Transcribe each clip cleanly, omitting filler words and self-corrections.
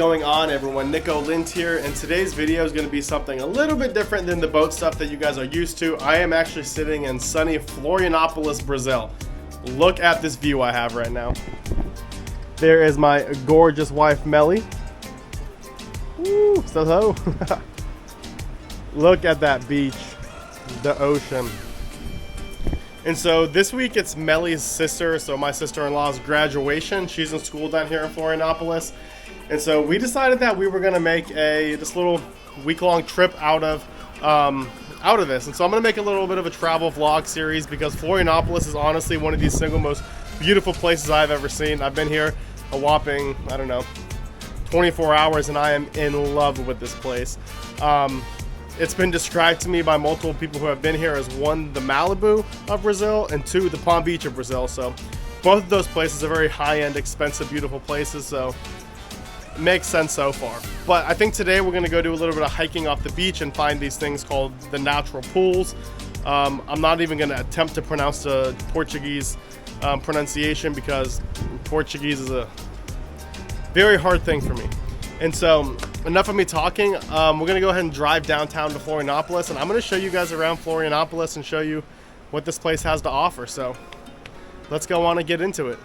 going on, everyone? Nico Lind here, and today's video is going to be something a little bit different than the boat stuff that you guys are used to. I am actually sitting in sunny Florianopolis, Brazil. Look at this view I have right now. There is my gorgeous wife, Melly. Woo, so look at that beach, the ocean. And so this week it's Melly's sister, so my sister-in-law's graduation. She's in school down here in Florianopolis. And so we decided that we were gonna make this little week-long trip out of this. And so I'm gonna make a little bit of a travel vlog series because Florianopolis is honestly one of the single most beautiful places I've ever seen. I've been here a whopping, I don't know, 24 hours, and I am in love with this place. It's been described to me by multiple people who have been here as one, the Malibu of Brazil, and two, the Palm Beach of Brazil. So both of those places are very high-end, expensive, beautiful places. So it makes sense so far. But I think today we're gonna go do a little bit of hiking off the beach and find these things called the natural pools. I'm not even gonna attempt to pronounce the Portuguese pronunciation because Portuguese is a very hard thing for me. And so enough of me talking. We're gonna go ahead and drive downtown to Florianopolis, and I'm gonna show you guys around Florianopolis and show you what this place has to offer. So let's go on and get into it.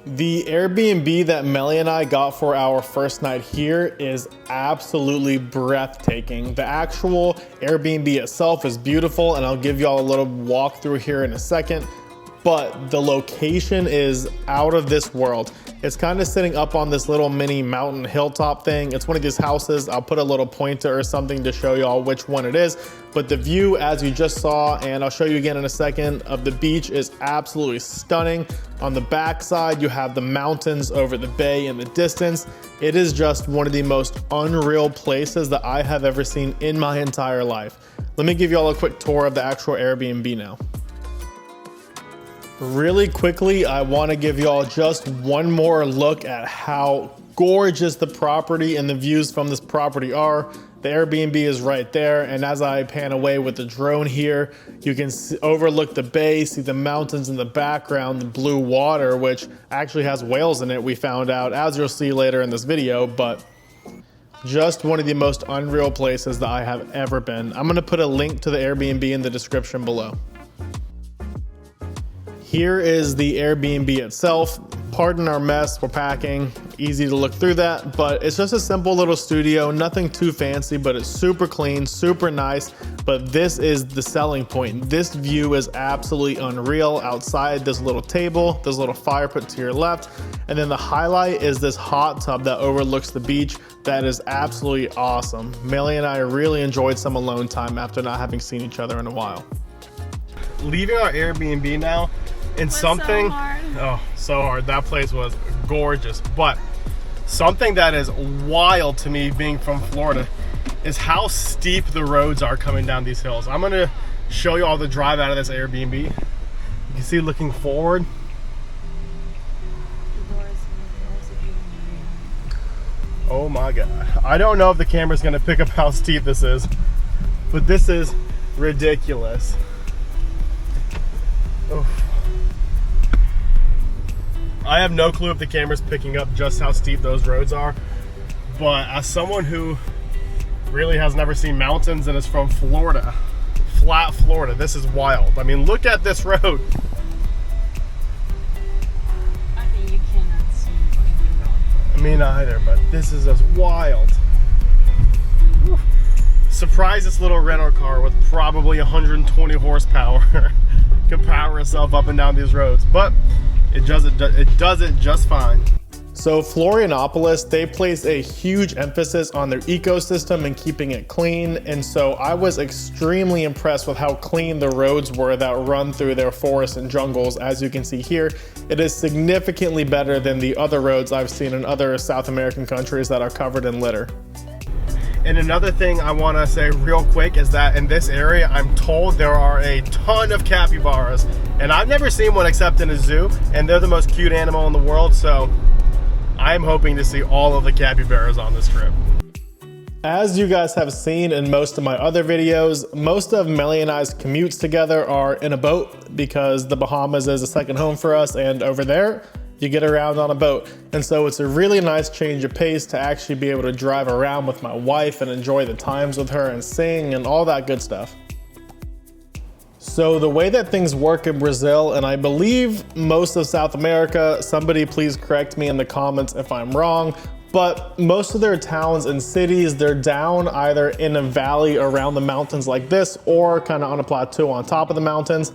The Airbnb that Melly and I got for our first night here is absolutely breathtaking. The actual Airbnb itself is beautiful, and I'll give y'all a little walkthrough here in a second. But the location is out of this world. It's kind of sitting up on this little mini mountain hilltop thing. It's one of these houses. I'll put a little pointer or something to show y'all which one it is. But the view, as you just saw, and I'll show you again in a second, of the beach is absolutely stunning. On the back side, you have the mountains over the bay in the distance. It is just one of the most unreal places that I have ever seen in my entire life. Let me give y'all a quick tour of the actual Airbnb now. Really quickly, I want to give y'all just one more look at how gorgeous the property and the views from this property are. The Airbnb is right there, and as I pan away with the drone here, you can overlook the bay, see the mountains in the background, the blue water, which actually has whales in it, we found out, as you'll see later in this video. But just one of the most unreal places that I have ever been. I'm going to put a link to the Airbnb in the description below. Here is the Airbnb itself. Pardon our mess, we're packing. Easy to look through that, but it's just a simple little studio, nothing too fancy, but it's super clean, super nice. But this is the selling point. This view is absolutely unreal. Outside, this little table, this little fire put to your left, and then the highlight is this hot tub that overlooks the beach. That is absolutely awesome. Melly and I really enjoyed some alone time after not having seen each other in a while. Leaving our Airbnb now, and something, so hard. That place was gorgeous. But something that is wild to me being from Florida is how steep the roads are coming down these hills. I'm gonna show you all the drive out of this Airbnb. You can see looking forward. Oh my God. I don't know if the camera's gonna pick up how steep this is, but this is ridiculous. Oof. I have no clue if the camera's picking up just how steep those roads are, but as someone who really has never seen mountains and is from Florida, flat Florida, this is wild. I mean, look at this road. I think you cannot see what you're going. Me neither, but this is just wild. Whew. Surprise, this little rental car with probably 120 horsepower can power itself up and down these roads, but it does it just fine. So Florianopolis, they place a huge emphasis on their ecosystem and keeping it clean. And so I was extremely impressed with how clean the roads were that run through their forests and jungles. As you can see here, it is significantly better than the other roads I've seen in other South American countries that are covered in litter. And another thing I want to say real quick is that in this area, I'm told there are a ton of capybaras, and I've never seen one except in a zoo, and they're the most cute animal in the world, so I'm hoping to see all of the capybaras on this trip. As you guys have seen in most of my other videos, most of Melly and I's commutes together are in a boat because the Bahamas is a second home for us, and over there, you get around on a boat. And so it's a really nice change of pace to actually be able to drive around with my wife and enjoy the times with her and sing and all that good stuff. So the way that things work in Brazil, and I believe most of South America, somebody please correct me in the comments if I'm wrong, but most of their towns and cities, they're down either in a valley around the mountains like this, or kind of on a plateau on top of the mountains.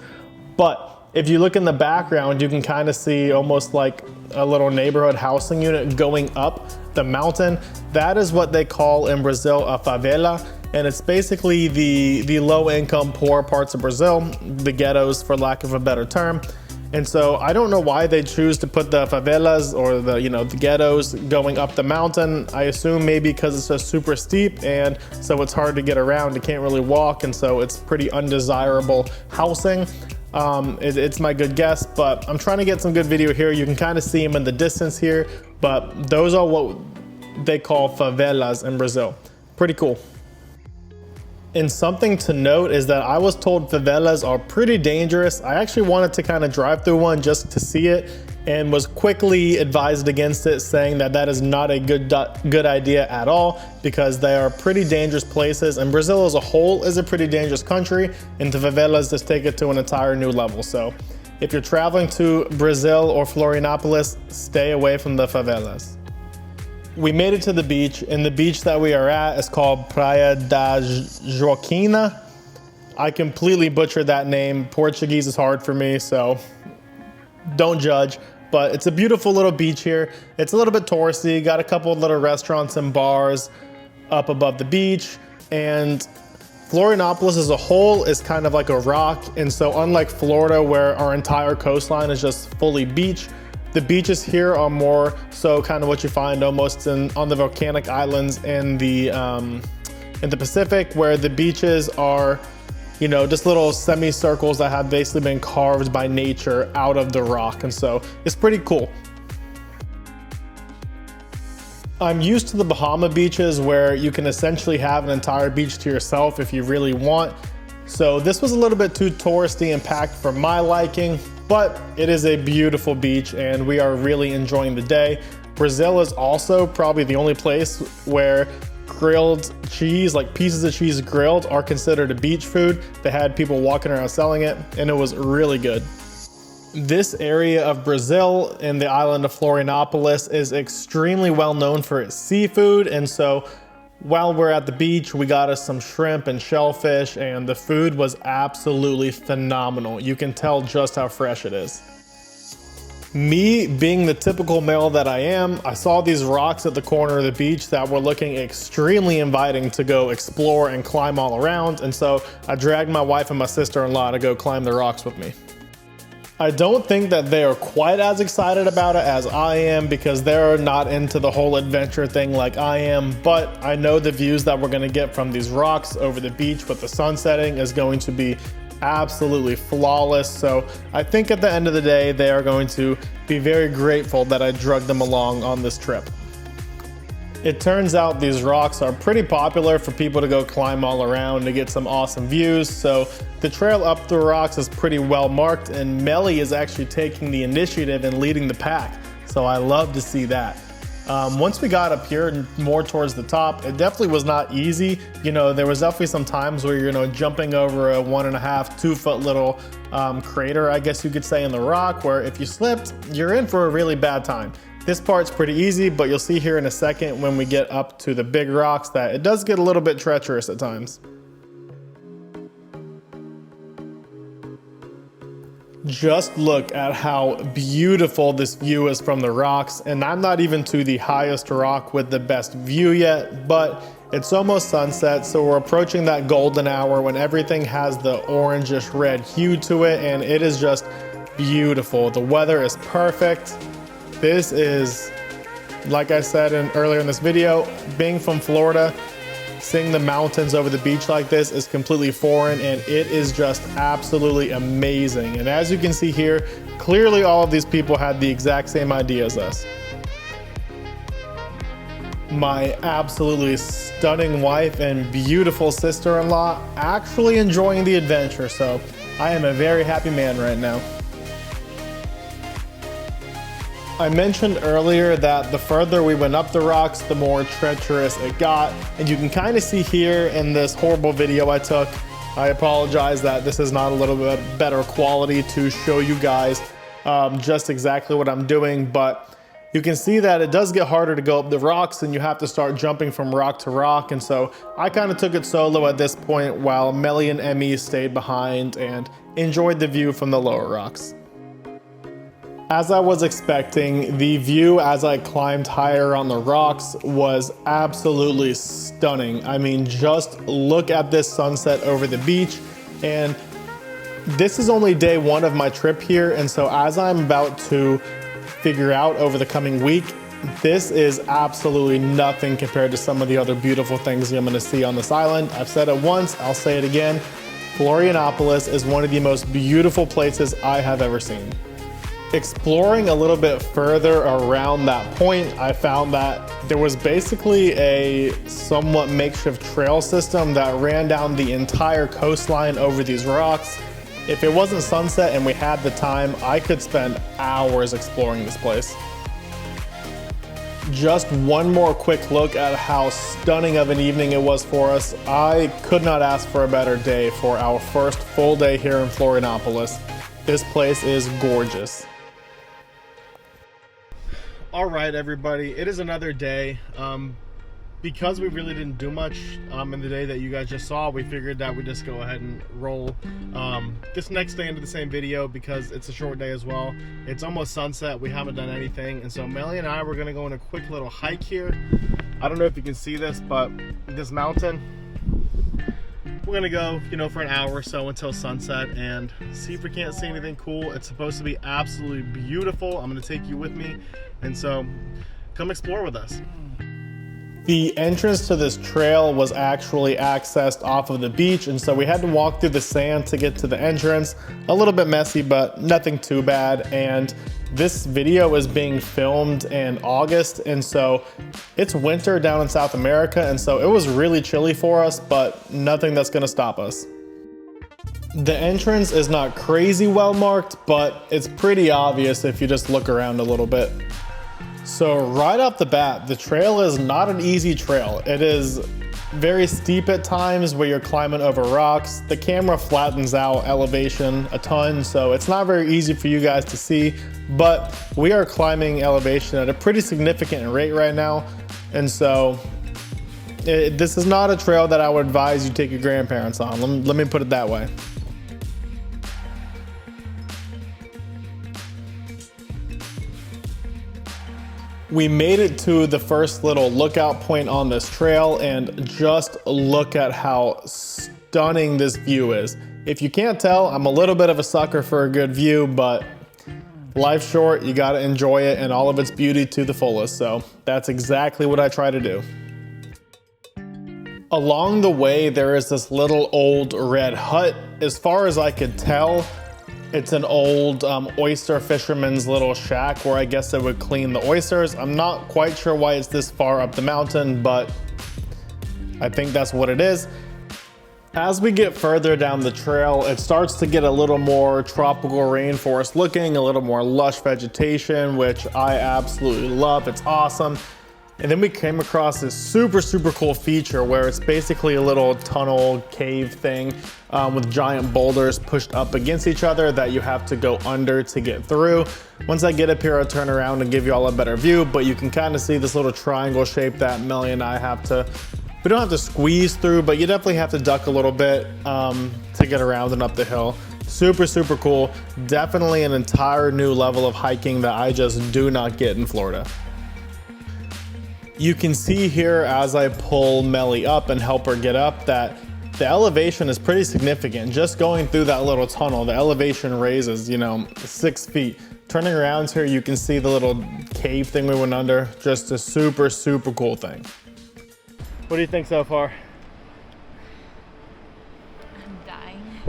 But if you look in the background, you can kind of see almost like a little neighborhood housing unit going up the mountain. That is what they call in Brazil a favela. And it's basically the low income, poor parts of Brazil, the ghettos for lack of a better term. And so I don't know why they choose to put the favelas or the ghettos going up the mountain. I assume maybe because it's just super steep and so it's hard to get around. You can't really walk, and so it's pretty undesirable housing. It's my good guess, but I'm trying to get some good video here. You can kind of see them in the distance here, but those are what they call favelas in Brazil. Pretty cool. And something to note is that I was told favelas are pretty dangerous. I actually wanted to kind of drive through one just to see it and was quickly advised against it, saying that that is not a good idea at all because they are pretty dangerous places, and Brazil as a whole is a pretty dangerous country, and the favelas just take it to an entire new level. So if you're traveling to Brazil or Florianopolis, stay away from the favelas. We made it to the beach, and the beach that we are at is called Praia da Joaquina. I completely butchered that name. Portuguese is hard for me, so don't judge. But it's a beautiful little beach here. It's a little bit touristy, got a couple of little restaurants and bars up above the beach. And Florianopolis as a whole is kind of like a rock. And so unlike Florida, where our entire coastline is just fully beach, the beaches here are more so kind of what you find almost on the volcanic islands in the Pacific, where the beaches are, just little semicircles that have basically been carved by nature out of the rock. And so it's pretty cool. I'm used to the Bahama beaches where you can essentially have an entire beach to yourself if you really want. So this was a little bit too touristy and packed for my liking, but it is a beautiful beach and we are really enjoying the day. Brazil is also probably the only place where grilled cheese, like pieces of cheese grilled, are considered a beach food. They had people walking around selling it and it was really good. This area of Brazil in the island of Florianopolis is extremely well known for its seafood, and so while we're at the beach, we got us some shrimp and shellfish, and the food was absolutely phenomenal. You can tell just how fresh it is. Me, being the typical male that I am, I saw these rocks at the corner of the beach that were looking extremely inviting to go explore and climb all around, and so I dragged my wife and my sister-in-law to go climb the rocks with me. I don't think that they are quite as excited about it as I am because they're not into the whole adventure thing like I am, but I know the views that we're gonna get from these rocks over the beach with the sun setting is going to be absolutely flawless. So I think at the end of the day, they are going to be very grateful that I drugged them along on this trip. It turns out these rocks are pretty popular for people to go climb all around to get some awesome views. So the trail up the rocks is pretty well marked, and Melly is actually taking the initiative and leading the pack. So I love to see that. Once we got up here and more towards the top, it definitely was not easy. There was definitely some times where you're jumping over a 1.5, 2 foot little crater, I guess you could say, in the rock, where if you slipped, you're in for a really bad time. This part's pretty easy, but you'll see here in a second when we get up to the big rocks that it does get a little bit treacherous at times. Just look at how beautiful this view is from the rocks, and I'm not even to the highest rock with the best view yet, but it's almost sunset, so we're approaching that golden hour when everything has the orangish red hue to it, and it is just beautiful. The weather is perfect. This is, like I said earlier in this video, being from Florida, seeing the mountains over the beach like this is completely foreign, and it is just absolutely amazing. And as you can see here, clearly all of these people had the exact same idea as us. My absolutely stunning wife and beautiful sister-in-law actually enjoying the adventure, so I am a very happy man right now. I mentioned earlier that the further we went up the rocks, the more treacherous it got. And you can kind of see here in this horrible video I took, I apologize that this is not a little bit better quality to show you guys just exactly what I'm doing, but you can see that it does get harder to go up the rocks and you have to start jumping from rock to rock. And so I kind of took it solo at this point while Melly and Emmy stayed behind and enjoyed the view from the lower rocks. As I was expecting, the view as I climbed higher on the rocks was absolutely stunning. I mean, just look at this sunset over the beach. And this is only day one of my trip here. And so as I'm about to figure out over the coming week, this is absolutely nothing compared to some of the other beautiful things I'm gonna see on this island. I've said it once, I'll say it again. Florianopolis is one of the most beautiful places I have ever seen. Exploring a little bit further around that point, I found that there was basically a somewhat makeshift trail system that ran down the entire coastline over these rocks. If it wasn't sunset and we had the time, I could spend hours exploring this place. Just one more quick look at how stunning of an evening it was for us. I could not ask for a better day for our first full day here in Florianopolis. This place is gorgeous. All right, everybody, it is another day. Because we really didn't do much in the day that you guys just saw, we figured that we'd just go ahead and roll this next day into the same video because it's a short day as well. It's almost sunset, we haven't done anything, and so Melly and I were gonna go on a quick little hike here. I don't know if you can see this, but this mountain, we're gonna go, you know, for an hour or so until sunset and see if we can't see anything cool. It's supposed to be absolutely beautiful. I'm gonna take you with me, and so come explore with us. The entrance to this trail was actually accessed off of the beach, and so we had to walk through the sand to get to the entrance. A little bit messy, but nothing too bad. And this video is being filmed in August, and so it's winter down in South America, and so it was really chilly for us, but nothing that's gonna stop us. The entrance is not crazy well marked, but it's pretty obvious if you just look around a little bit. So right off the bat, the trail is not an easy trail. It is very steep at times where you're climbing over rocks. The camera flattens out elevation a ton, so it's not very easy for you guys to see, but we are climbing elevation at a pretty significant rate right now. And so this is not a trail that I would advise you take your grandparents on. Let me put it that way. We made it to the first little lookout point on this trail, and just look at how stunning this view is. If you can't tell, I'm a little bit of a sucker for a good view, but life's short, you gotta enjoy it in all of its beauty to the fullest. So that's exactly what I try to do. Along the way, there is this little old red hut. As far as I could tell, it's an old oyster fisherman's little shack where I guess they would clean the oysters. I'm not quite sure why it's this far up the mountain, but I think that's what it is. As we get further down the trail, it starts to get a little more tropical rainforest looking, a little more lush vegetation, which I absolutely love. It's awesome. And then we came across this super cool feature where it's basically a little tunnel cave thing with giant boulders pushed up against each other that you have to go under to get through. Once I get up here, I'll turn around and give you all a better view, but you can kind of see this little triangle shape that Melly and I have to, we don't have to squeeze through, but you definitely have to duck a little bit to get around and up the hill. Super cool. Definitely an entire new level of hiking that I just do not get in Florida. You can see here as I pull Melly up and help her get up that the elevation is pretty significant. Just going through that little tunnel, the elevation raises, 6 feet. Turning around here, you can see the little cave thing we went under. Just a super cool thing. What do you think so far? I'm dying.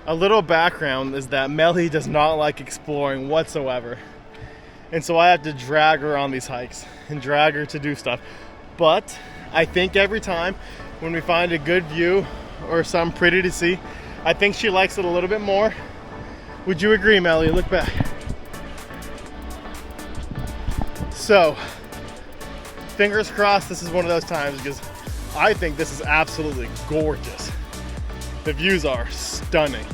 A little background is that Melly does not like exploring whatsoever. And so I have to drag her on these hikes and drag her to do stuff. But I think every time when we find a good view or something pretty to see, I think she likes it a little bit more. Would you agree, Melly? Look back. So, fingers crossed this is one of those times, because I think this is absolutely gorgeous. The views are stunning.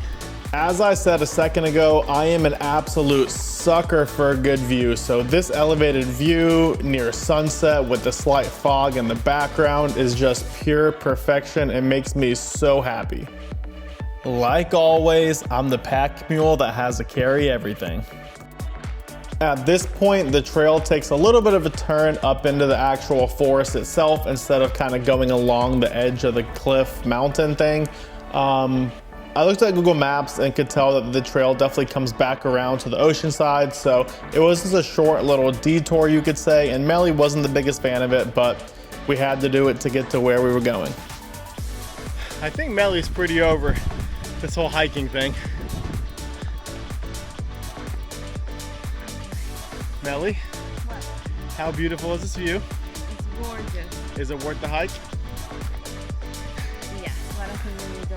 As I said a second ago, I am an absolute sucker for a good view. So this elevated view near sunset with the slight fog in the background is just pure perfection. It makes me so happy. Like always, I'm the pack mule that has to carry everything. At this point, the trail takes a little bit of a turn up into the actual forest itself instead of kind of going along the edge of the cliff mountain thing. I looked at Google Maps and could tell that the trail definitely comes back around to the ocean side. So it was just a short little detour, you could say, and Melly wasn't the biggest fan of it, but we had to do it to get to where we were going. I think Melly's pretty over this whole hiking thing. Melly, What? how beautiful is this view? It's gorgeous. Is it worth the hike? Yeah, what I think when you go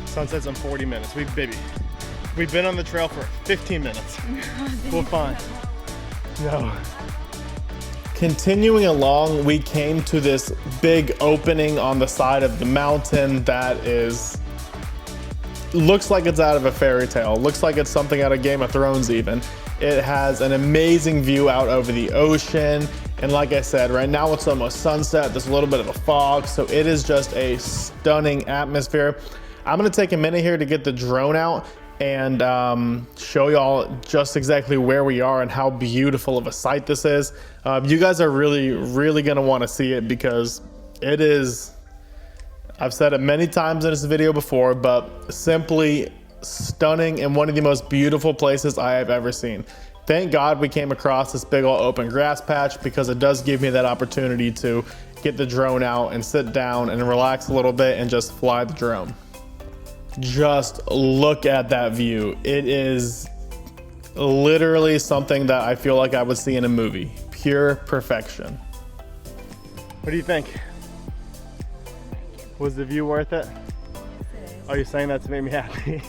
home. Sunset's in 40 minutes. We've been on the trail for 15 minutes. We're fine. No. Continuing along, we came to this big opening on the side of the mountain that looks like it's out of a fairy tale. Looks like it's something out of Game of Thrones even. It has an amazing view out over the ocean. And like I said, right now it's almost sunset. There's a little bit of a fog, so it is just a stunning atmosphere. I'm gonna take a minute here to get the drone out and show y'all just exactly where we are and how beautiful of a sight this is. You guys are really gonna wanna see it, because it is, I've said it many times in this video before, but simply stunning and one of the most beautiful places I have ever seen. Thank God we came across this big old open grass patch, because it does give me that opportunity to get the drone out and sit down and relax a little bit and just fly the drone. Just look at that view. It is literally something that I feel like I would see in a movie. Pure perfection. What do you think? Was the view worth it? Are you saying that to make me happy?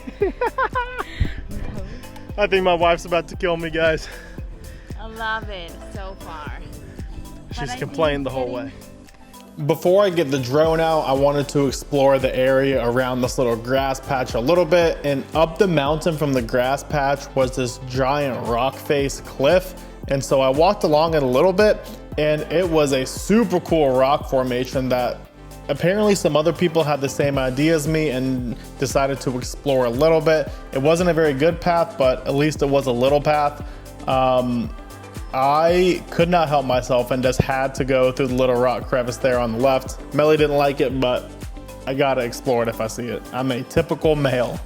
I think my wife's about to kill me, guys. I love it so far. She's complained the whole way. Before I get the drone out, I wanted to explore the area around this little grass patch a little bit, and up the mountain from the grass patch was this giant rock face cliff. And so I walked along it a little bit, and it was a super cool rock formation that apparently some other people had the same idea as me and decided to explore a little bit. It wasn't a very good path, but at least it was a little path. I could not help myself and just had to go through the little rock crevice there on the left. Melly didn't like it, but I gotta explore it if I see it. I'm a typical male.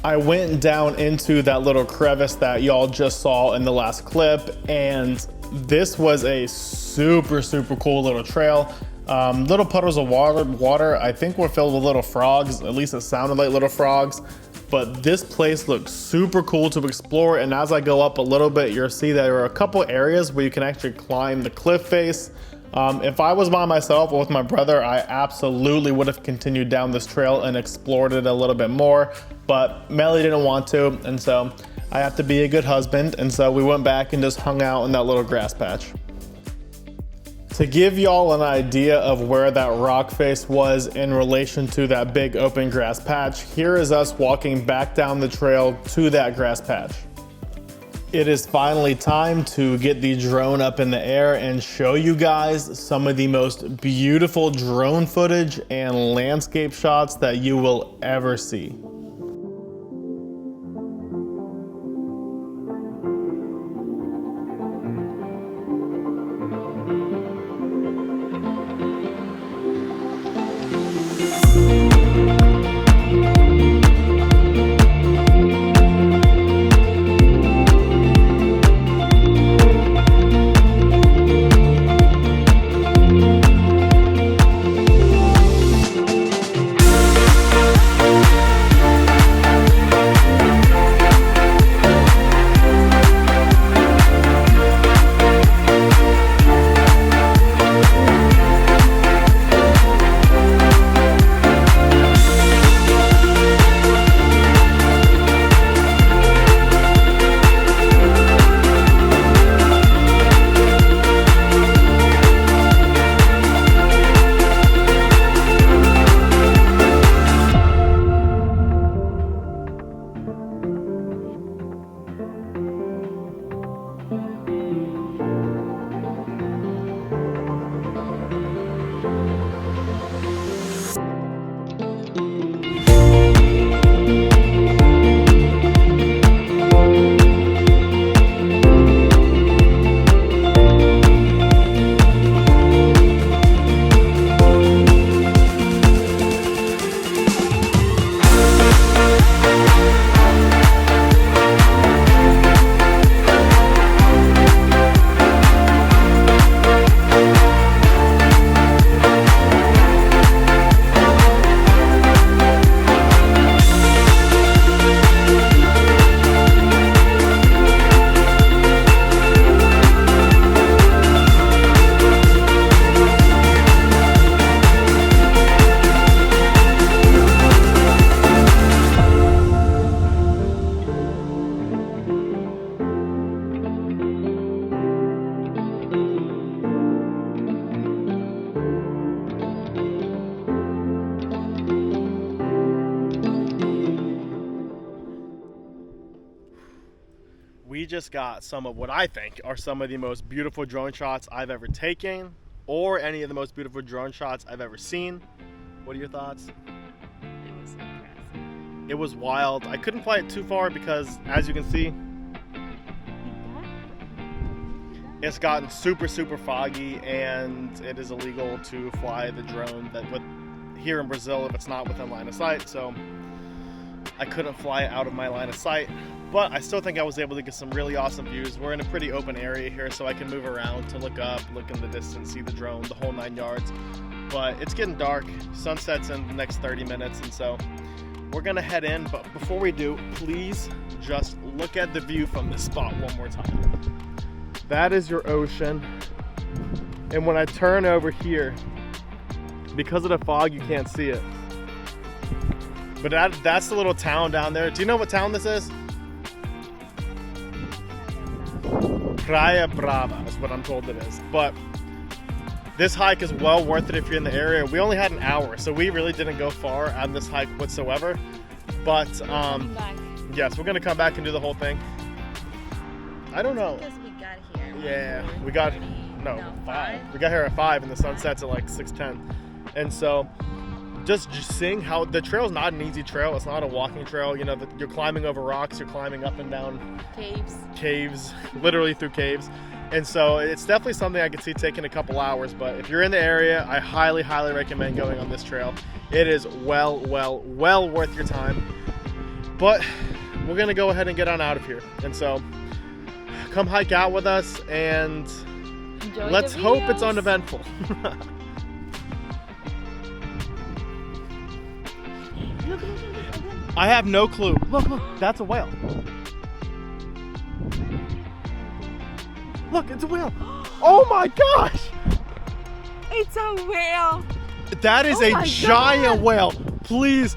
I went down into that little crevice that y'all just saw in the last clip, and this was a super cool little trail. Little puddles of water I think were filled with little frogs. At least it sounded like little frogs. But this place looks super cool to explore, and as I go up a little bit, you'll see that there are a couple areas where you can actually climb the cliff face. If I was by myself or with my brother, I absolutely would have continued down this trail and explored it a little bit more, but Melly didn't want to, and so I have to be a good husband, and so we went back and just hung out in that little grass patch. To give y'all an idea of where that rock face was in relation to that big open grass patch, here is us walking back down the trail to that grass patch. It is finally time to get the drone up in the air and show you guys some of the most beautiful drone footage and landscape shots that you will ever see. just got some of what I think are some of the most beautiful drone shots I've ever taken, or any of the most beautiful drone shots I've ever seen. What are your thoughts? It was impressive. It was wild. I couldn't fly it too far because, as you can see, it's gotten super foggy, and it is illegal to fly the drone here in Brazil if it's not within line of sight. So I couldn't fly it out of my line of sight, but I still think I was able to get some really awesome views. We're in a pretty open area here, so I can move around to look up, look in the distance, see the drone, the whole 9 yards. But it's getting dark. Sunset's in the next 30 minutes, and so we're gonna head in. But before we do, please just look at the view from this spot one more time. That is your ocean. And when I turn over here, because of the fog, you can't see it. But that's the little town down there. Do you know what town this is? Praia Brava is what I'm told it is. But this hike is well worth it if you're in the area. We only had an hour, so we really didn't go far on this hike whatsoever. But yes, we're gonna come back and do the whole thing. I don't know. Because we got here. Yeah, we got 5. We got here at 5, and the sun sets at like 6:10. And so just seeing how the trail's not an easy trail. It's not a walking trail. You know, you're climbing over rocks, you're climbing up and down caves, literally through caves. And so it's definitely something I could see taking a couple hours. But if you're in the area, I highly recommend going on this trail. It is well worth your time. But we're gonna go ahead and get on out of here. And so come hike out with us, and let's hope it's uneventful. Look. I have no clue. Look, that's a whale. Look, it's a whale. Oh my gosh! It's a whale. That is a giant whale. Please.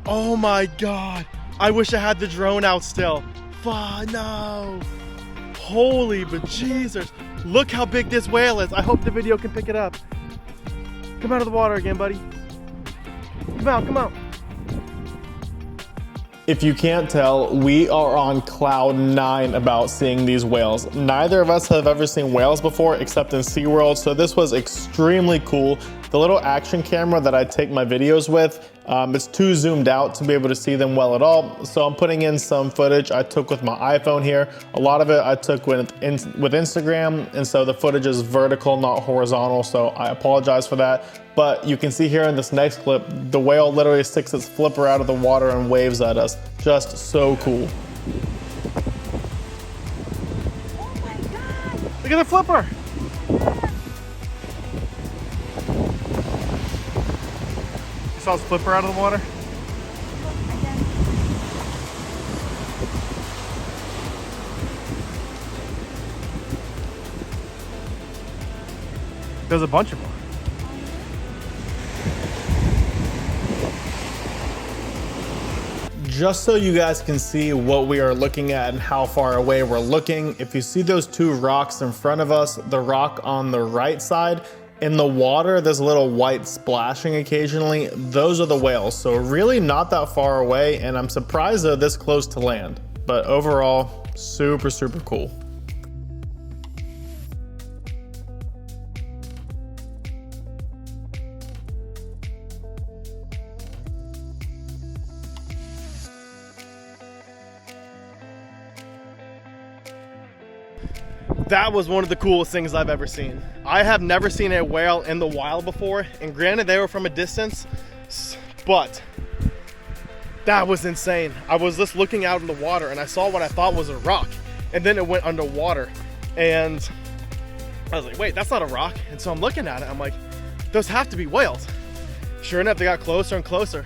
Oh my God. I wish I had the drone out still. No. Holy bejesus. Look how big this whale is. I hope the video can pick it up. Come out of the water again, buddy. Come out. If you can't tell, we are on cloud 9 about seeing these whales. Neither of us have ever seen whales before except in SeaWorld, so this was extremely cool. The little action camera that I take my videos with, it's too zoomed out to be able to see them well at all, so I'm putting in some footage I took with my iPhone here. A lot of it I took with Instagram, and so the footage is vertical, not horizontal, so I apologize for that. But you can see here in this next clip, the whale literally sticks its flipper out of the water and waves at us. Just so cool. Oh my God. Look at the flipper. You saw his flipper out of the water? There's a bunch of them. Just so you guys can see what we are looking at and how far away we're looking, if you see those 2 rocks in front of us, the rock on the right side, in the water, there's a little white splashing occasionally. Those are the whales, so really not that far away, and I'm surprised they're this close to land. But overall, super cool. That was one of the coolest things I've ever seen. I have never seen a whale in the wild before, and granted they were from a distance, but that was insane. I was just looking out in the water and I saw what I thought was a rock, and then it went underwater, and I was like, wait, that's not a rock. And so I'm looking at it, I'm like, those have to be whales. Sure enough, they got closer and closer.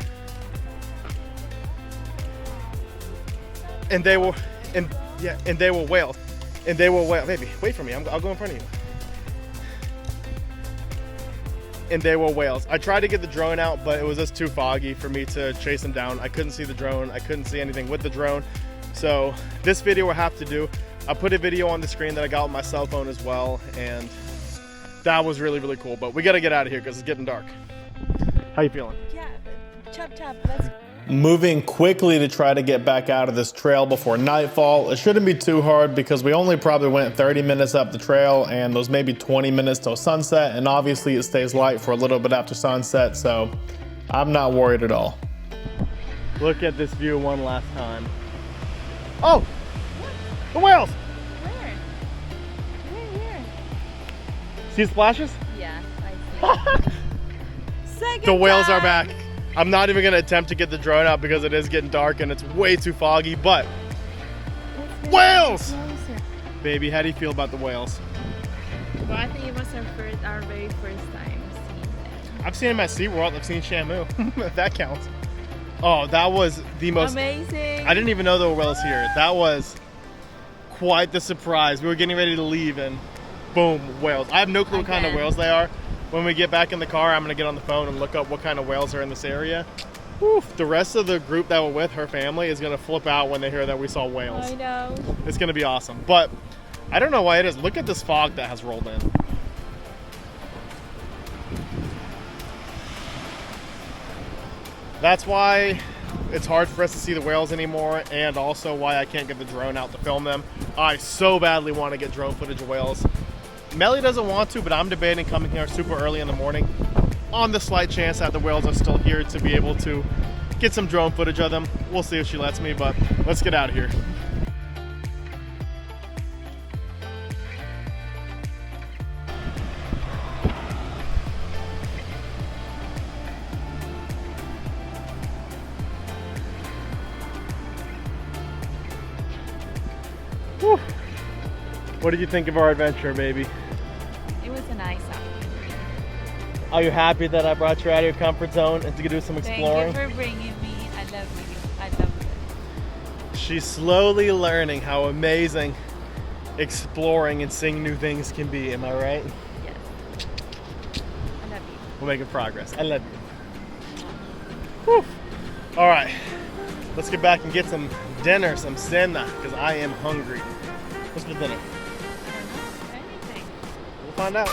And they were whales. And they were whales. Baby, wait for me. I'll go in front of you. And they were whales. I tried to get the drone out, but it was just too foggy for me to chase them down. I couldn't see the drone. I couldn't see anything with the drone. So this video will have to do. I put a video on the screen that I got with my cell phone as well, and that was really cool. But we got to get out of here because it's getting dark. How you feeling? Yeah, chop, let's go. moving quickly to try to get back out of this trail before nightfall. It shouldn't be too hard because we only probably went 30 minutes up the trail and those maybe 20 minutes till sunset, and obviously it stays light for a little bit after sunset, so I'm not worried at all. Look at this view one last time. Oh! The whales! Where? Where? See the splashes? Yeah, I see. Second The whales are time. back. I'm not even gonna attempt to get the drone out because it is getting dark and it's way too foggy, but Let's get whales! closer. Baby, how do you feel about the whales? Well, I think it was our very first time seeing them. I've seen them at SeaWorld. I've seen Shamu. If that counts. Oh, that was the most... Amazing. I didn't even know there were whales here. That was quite the surprise. We were getting ready to leave and boom, whales. I have no clue what kind of Again. whales they are. When we get back in the car, I'm gonna get on the phone and look up what kind of whales are in this area. Whew, the rest of the group that we're with, her family, is gonna flip out when they hear that we saw whales. I know. It's gonna be awesome. But I don't know why it is. Look at this fog that has rolled in. That's why it's hard for us to see the whales anymore, and also why I can't get the drone out to film them. I so badly want to get drone footage of whales. Melly doesn't want to, but I'm debating coming here super early in the morning on the slight chance that the whales are still here to be able to get some drone footage of them. We'll see if she lets me, but let's get out of here. Whew. What did you think of our adventure, baby? It was a nice afternoon. Are you happy that I brought you out of your comfort zone and to do some exploring? Thank you for bringing me. I love you. I love it. She's slowly learning how amazing exploring and seeing new things can be. Am I right? Yes. I love you. We're making progress. I love you. Whew. All right, let's get back and get some dinner, some cena, because I am hungry. What's for dinner? Anything. We'll find out.